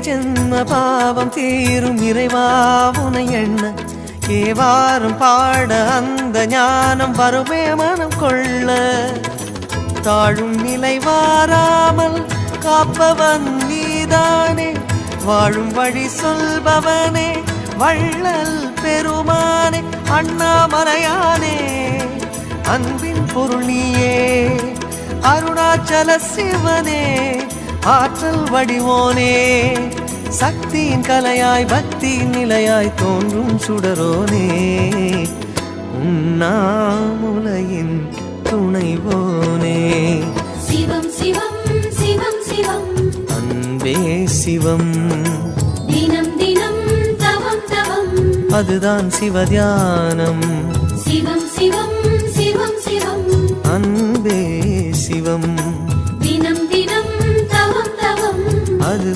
ஜென்ம பாவம் தீரும் இறைவா உனை எண்ண ஏவாரும் பாட அந்த ஞானம் வருமே மனம் கொள்ள தாழும் நிலை வாராமல் காப்பவன் நீதானே வாழும் வழி சொல்பவனே வள்ளல் பெருமானே அண்ணாமலையானே அன்பின் பொருள் நீயே அருணாச்சல சிவனே ஆற்றல் வடிவோனே சக்தியின் கலையாய் பக்தியின் நிலையாய் தோன்றும் சுடரோனே உண்ணாமுலையின் துணைவோனே சிவம் சிவம் சிவம் சிவம் அன்பே சிவம் தினம் தினம் தவம் தவம் அதுதான் சிவதியானம் சிவம் சிவம் சிவம் சிவம் அன்பே சிவம் தினம் தினம் தவம் தவம் அது